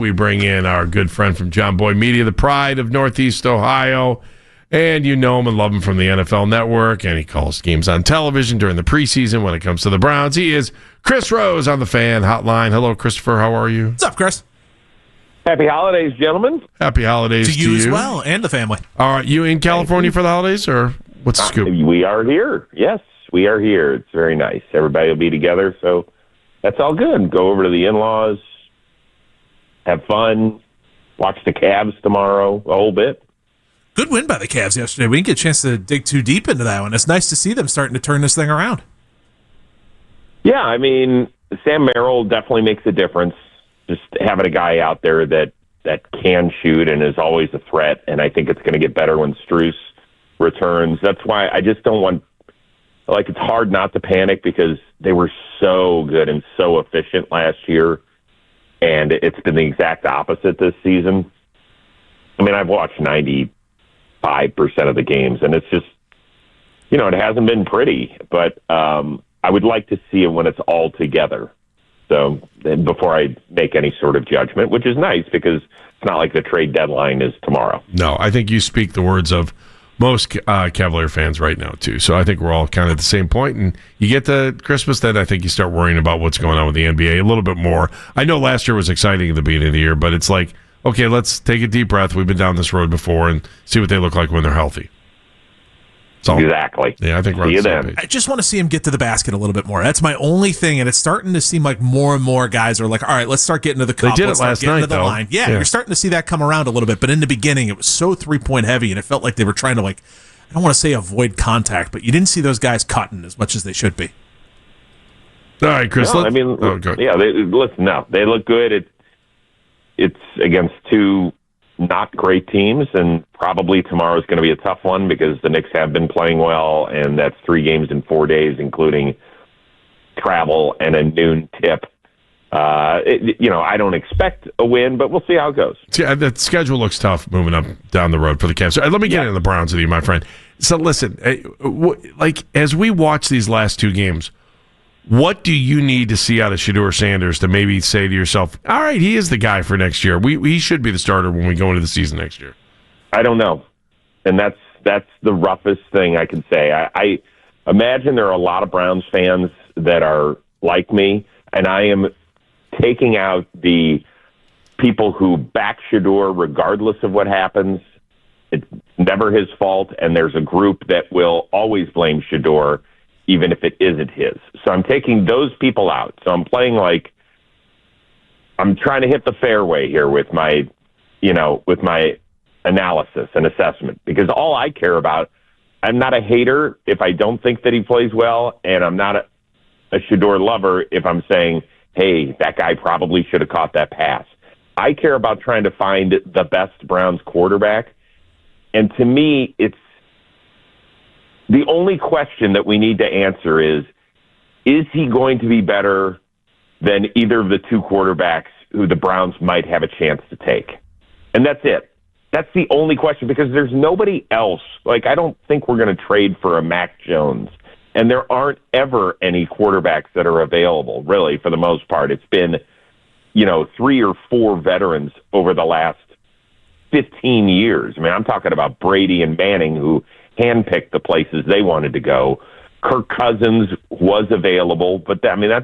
We bring in our good friend from John Boy Media, the pride of Northeast Ohio. And you know him and love him from the NFL Network. And he calls games on television during the preseason when it comes to the Browns. He is Chris Rose on the Fan Hotline. Hello, Christopher. How are you? What's up, Chris? Happy holidays, gentlemen. Happy holidays to you as well, and the family. All right, you in California for the holidays, or what's the scoop? We are here. Yes, we are here. It's very nice. Everybody will be together, so that's all good. Go over to the in-laws, have fun, watch the Cavs tomorrow a whole bit. Good win by the Cavs yesterday. We didn't get a chance to dig too deep into that one. It's nice to see them starting to turn this thing around. Yeah, I mean, Sam Merrill definitely makes a difference. Just having a guy out there that can shoot and is always a threat, and I think it's going to get better when Strus returns. That's why I just don't want, it's hard not to panic because they were so good and so efficient last year, and it's been the exact opposite this season. I mean, I've watched 95% of the games, and it's just, it hasn't been pretty, but I would like to see it when it's all together. So before I make any sort of judgment, which is nice because it's not like the trade deadline is tomorrow. No, I think you speak the words of most Cavalier fans right now, too. So I think we're all kind of at the same point. And you get to Christmas, then I think you start worrying about what's going on with the NBA a little bit more. I know last year was exciting at the beginning of the year, but it's like, okay, let's take a deep breath. We've been down this road before and see what they look like when they're healthy. So, exactly. Yeah, I think we're on the same page. I just want to see him get to the basket a little bit more. That's my only thing, and it's starting to seem like more and more guys are like, all right, let's start getting to the cup. They did it last night, though. Line. Yeah, you're starting to see that come around a little bit, but in the beginning, it was so three-point heavy, and it felt like they were trying to, I don't want to say avoid contact, but you didn't see those guys cutting as much as they should be. All right, Chris. No, they look good. It's against two not great teams, and probably tomorrow's going to be a tough one because the Knicks have been playing well, and that's 3 games in 4 days, including travel and a noon tip. I don't expect a win, but we'll see how it goes. Yeah, the schedule looks tough moving up down the road for the Cavs. So let me get into the Browns with you, my friend. So listen, as we watch these last 2 games, what do you need to see out of Shedeur Sanders to maybe say to yourself, all right, he is the guy for next year. He should be the starter when we go into the season next year. I don't know. And that's the roughest thing I can say. I imagine there are a lot of Browns fans that are like me, and I am taking out the people who back Shedeur regardless of what happens. It's never his fault, and there's a group that will always blame Shedeur even if it isn't his. So I'm taking those people out. So I'm playing I'm trying to hit the fairway here with my analysis and assessment, because all I care about, I'm not a hater if I don't think that he plays well, and I'm not a Shedeur lover if I'm saying, hey, that guy probably should have caught that pass. I care about trying to find the best Browns quarterback, and to me, it's the only question that we need to answer is he going to be better than either of the 2 quarterbacks who the Browns might have a chance to take? And that's it. That's the only question, because there's nobody else. I don't think we're going to trade for a Mac Jones. And there aren't ever any quarterbacks that are available, really, for the most part. It's been, 3 or 4 veterans over the last 15 years. I mean, I'm talking about Brady and Manning, who handpicked the places they wanted to go. Kirk Cousins was available, but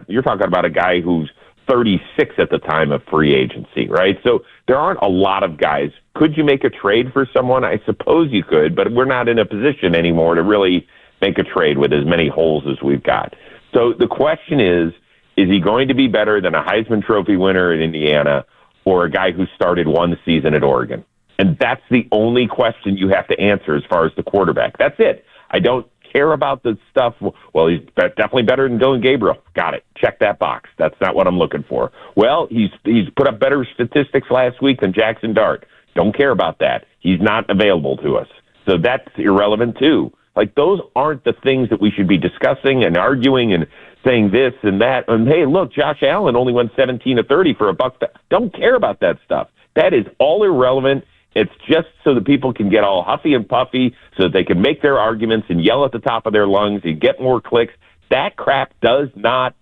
you're talking about a guy who's 36 at the time of free agency, right? So there aren't a lot of guys. Could you make a trade for someone? I suppose you could, but we're not in a position anymore to really make a trade with as many holes as we've got. So the question is he going to be better than a Heisman Trophy winner in Indiana or a guy who started 1 season at Oregon? And that's the only question you have to answer as far as the quarterback. That's it. I don't care about the stuff. Well, he's definitely better than Dylan Gabriel. Got it. Check that box. That's not what I'm looking for. Well, he's put up better statistics last week than Jackson Dart. Don't care about that. He's not available to us. So that's irrelevant too. Those aren't the things that we should be discussing and arguing and saying this and that. And hey, look, Josh Allen only went 17 of 30 for $1. Don't care about that stuff. That is all irrelevant. It's just so that people can get all huffy and puffy so that they can make their arguments and yell at the top of their lungs and get more clicks. That crap does not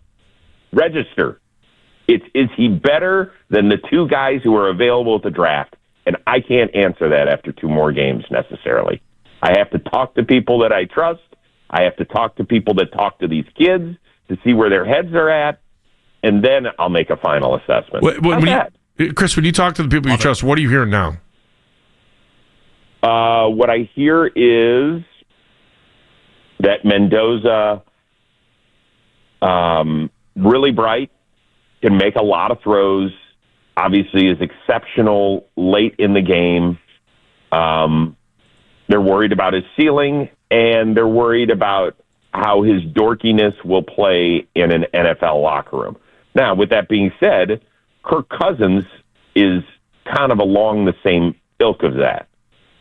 register. Is he better than the two guys who are available at the draft? And I can't answer that after two more games necessarily. I have to talk to people that I trust. I have to talk to people that talk to these kids to see where their heads are at, and then I'll make a final assessment. Chris, when you talk to the people you trust, what are you hearing now? What I hear is that Mendoza, really bright, can make a lot of throws, obviously is exceptional late in the game. They're worried about his ceiling, and they're worried about how his dorkiness will play in an NFL locker room. Now, with that being said, Kirk Cousins is kind of along the same ilk of that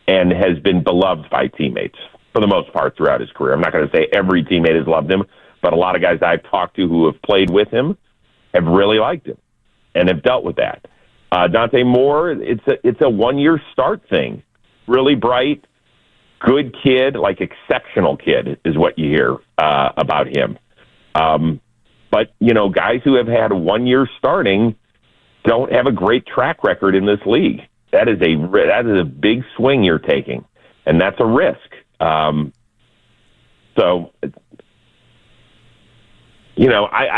and has been beloved by teammates for the most part throughout his career. I'm not going to say every teammate has loved him, but a lot of guys I've talked to who have played with him have really liked him and have dealt with that. Dante Moore, it's a one-year start thing. Really bright, good kid, like exceptional kid is what you hear about him. But, guys who have had 1 year starting don't have a great track record in this league. That is a big swing you're taking, and that's a risk. I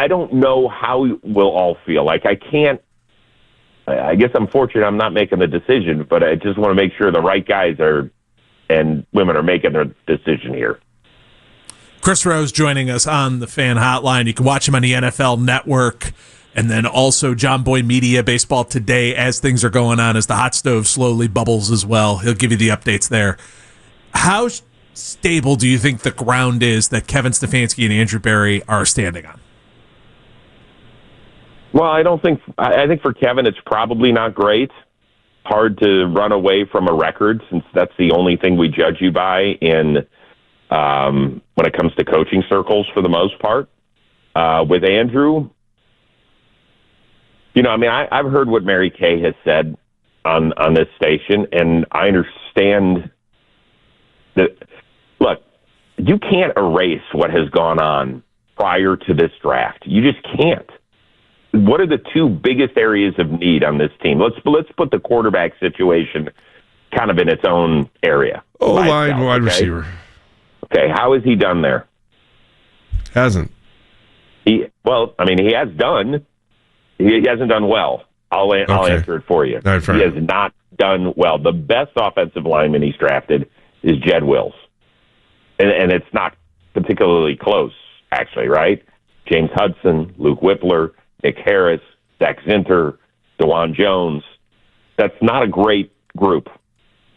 don't know how we'll all feel. Like, I guess I'm fortunate I'm not making the decision, but I just want to make sure the right guys and women are making their decision here. Chris Rose joining us on the Fan Hotline. You can watch him on the NFL Network, and then also John Boy Media, Baseball Today, as things are going on, as the hot stove slowly bubbles as well. He'll give you the updates there. How stable do you think the ground is that Kevin Stefanski and Andrew Berry are standing on? Well, I think for Kevin it's probably not great. Hard to run away from a record since that's the only thing we judge you by when it comes to coaching circles for the most part. With Andrew, I've heard what Mary Kay has said on this station, and I understand that. Look, you can't erase what has gone on prior to this draft. You just can't. What are the two biggest areas of need on this team? Let's put the quarterback situation kind of in its own area. O-line, wide receiver. Okay, how has he done there? Hasn't. He has done. He hasn't done well. I'll answer it for you. Right, he has not done well. The best offensive lineman he's drafted is Jed Wills. And it's not particularly close, actually, right? James Hudson, Luke Whippler, Nick Harris, Zach Zinter, DeJuan Jones. That's not a great group.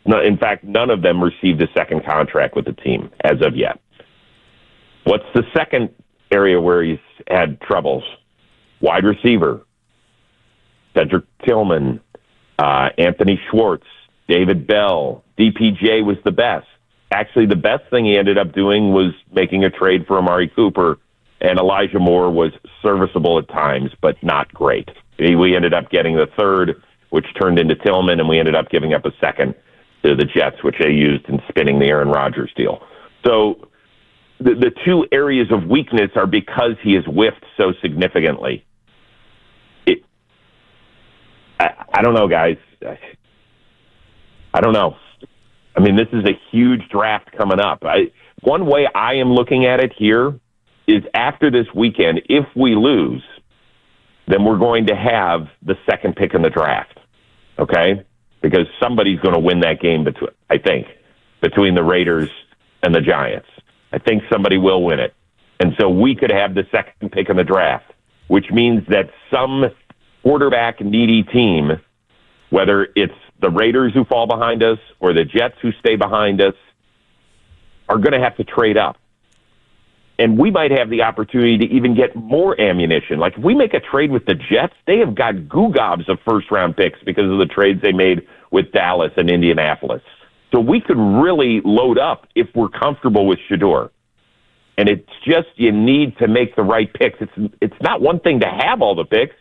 No, in fact, none of them received a second contract with the team as of yet. What's the second area where he's had troubles? Wide receiver. Cedric Tillman, Anthony Schwartz, David Bell. DPJ was the best. Actually, the best thing he ended up doing was making a trade for Amari Cooper, and Elijah Moore was serviceable at times, but not great. We ended up getting the third, which turned into Tillman, and we ended up giving up a second to the Jets, which they used in spinning the Aaron Rodgers deal. So the two areas of weakness are because he has whiffed so significantly. I don't know, guys. I don't know. This is a huge draft coming up. One way I am looking at it here is after this weekend, if we lose, then we're going to have the second pick in the draft, okay? Because somebody's going to win that game, between the Raiders and the Giants. I think somebody will win it. And so we could have the second pick in the draft, which means that some quarterback-needy team, whether it's the Raiders who fall behind us or the Jets who stay behind us, are going to have to trade up. And we might have the opportunity to even get more ammunition. Like, if we make a trade with the Jets, they have got gobs of first-round picks because of the trades they made with Dallas and Indianapolis. So we could really load up if we're comfortable with Shedeur. And it's just you need to make the right picks. It's not one thing to have all the picks,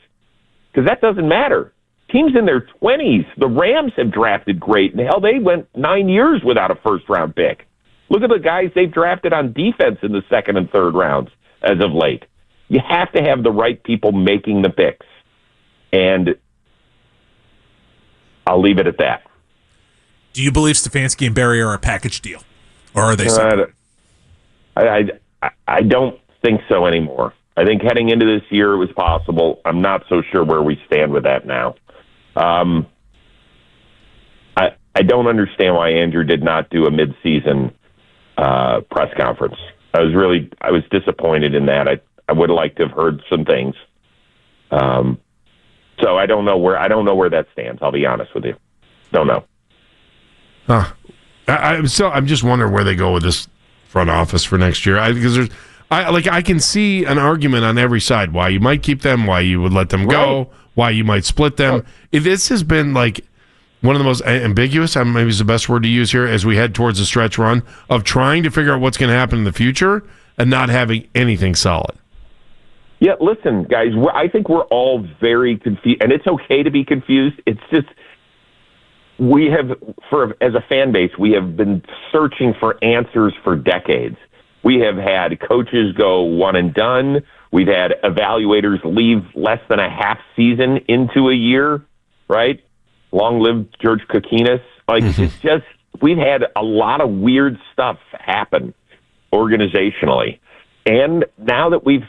because that doesn't matter. Teams in their 20s, the Rams have drafted great, and hell, they went 9 years without a first-round pick. Look at the guys they've drafted on defense in the second and third rounds as of late. You have to have the right people making the picks. And I'll leave it at that. Do you believe Stefanski and Barry are a package deal, or are they separate? I don't think so anymore. I think heading into this year it was possible. I'm not so sure where we stand with that now. I don't understand why Andrew did not do a midseason press conference. I was disappointed in that. I would have liked to have heard some things. So I don't know where that stands. I'll be honest with you. Don't know. I'm just wondering where they go with this front office for next year. Because I can see an argument on every side why you might keep them, why you would let them go, right, why you might split them. If this has been like one of the most ambiguous, maybe is the best word to use here, as we head towards the stretch run of trying to figure out what's going to happen in the future and not having anything solid. Yeah, listen, guys, I think we're all very confused, and it's okay to be confused. It's just as a fan base, we have been searching for answers for decades. We have had coaches go one and done. We've had evaluators leave less than a half season into a year, right? Long live George Kokinis. It's just, we've had a lot of weird stuff happen organizationally. And now that we've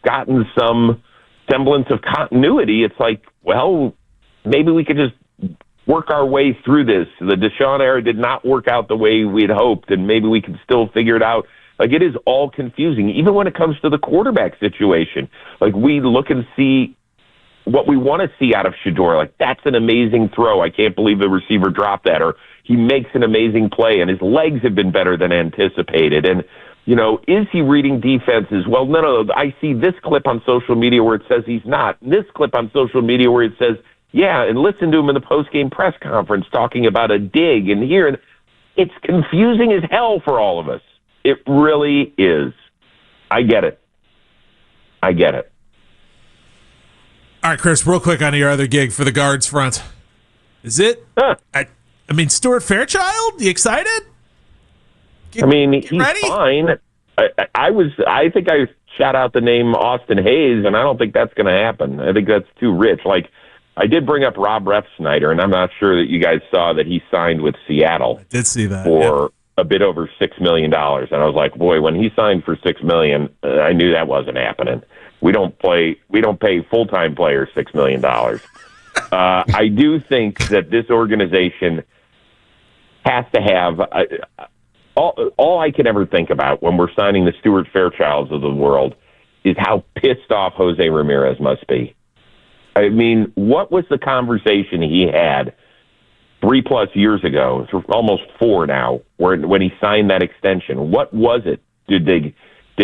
gotten some semblance of continuity, it's like, well, maybe we could just work our way through this. The Deshaun era did not work out the way we'd hoped, and maybe we can still figure it out. It is all confusing, even when it comes to the quarterback situation. We look and see what we want to see out of Shedeur. That's an amazing throw. I can't believe the receiver dropped that. Or he makes an amazing play, and his legs have been better than anticipated. And, is he reading defenses? Well, no. I see this clip on social media where it says he's not. And this clip on social media where it says, yeah, and listen to him in the post-game press conference talking about a dig and here. It's confusing as hell for all of us. It really is. I get it. All right, Chris, real quick on your other gig for the guards front. Is it? Stuart Fairchild? You excited? He's ready? Fine. I think I shout out the name Austin Hayes, and I don't think that's going to happen. I think that's too rich. I did bring up Rob Refsnyder, and I'm not sure that you guys saw that he signed with Seattle. I did see that. For a bit over $6 million. And I was like, boy, when he signed for $6 million, I knew that wasn't happening. We don't pay full-time players $6 million. I do think that this organization has to have all I can ever think about when we're signing the Stuart Fairchilds of the world is how pissed off Jose Ramirez must be. What was the conversation he had 3+ years ago, almost 4 now, when he signed that extension? What was it? Did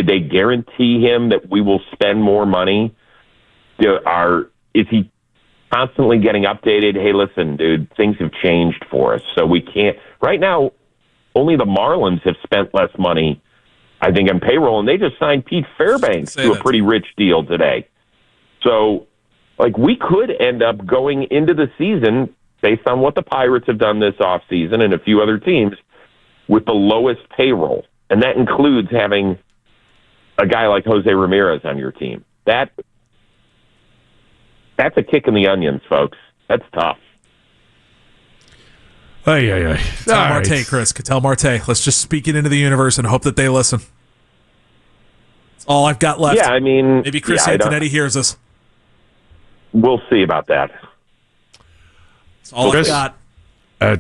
they guarantee him that we will spend more money? Is he constantly getting updated? Hey, listen, dude, things have changed for us, so we can't. Right now, only the Marlins have spent less money, I think, on payroll, and they just signed Pete Fairbanks to a pretty rich deal today. So, we could end up going into the season, based on what the Pirates have done this offseason and a few other teams, with the lowest payroll. And that includes having a guy like Jose Ramirez on your team. That's a kick in the onions, folks. That's tough. Cattell Marte, Chris. Cattell Marte. Let's just speak it into the universe and hope that they listen. That's all I've got left. Yeah, maybe Chris Antonetti hears us. We'll see about that. That's all I've got.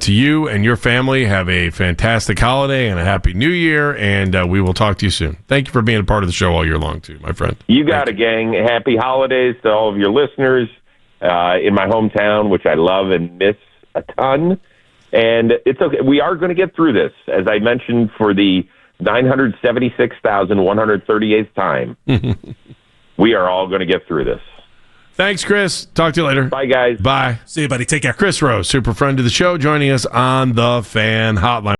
To you and your family, have a fantastic holiday and a happy new year, and we will talk to you soon. Thank you for being a part of the show all year long, too, my friend. You got it, gang. Happy holidays to all of your listeners in my hometown, which I love and miss a ton. And it's okay. We are going to get through this, as I mentioned, for the 976,138th time. We are all going to get through this. Thanks, Chris. Talk to you later. Bye, guys. Bye. See you, buddy. Take care. Chris Rose, super friend of the show, joining us on the Fan Hotline.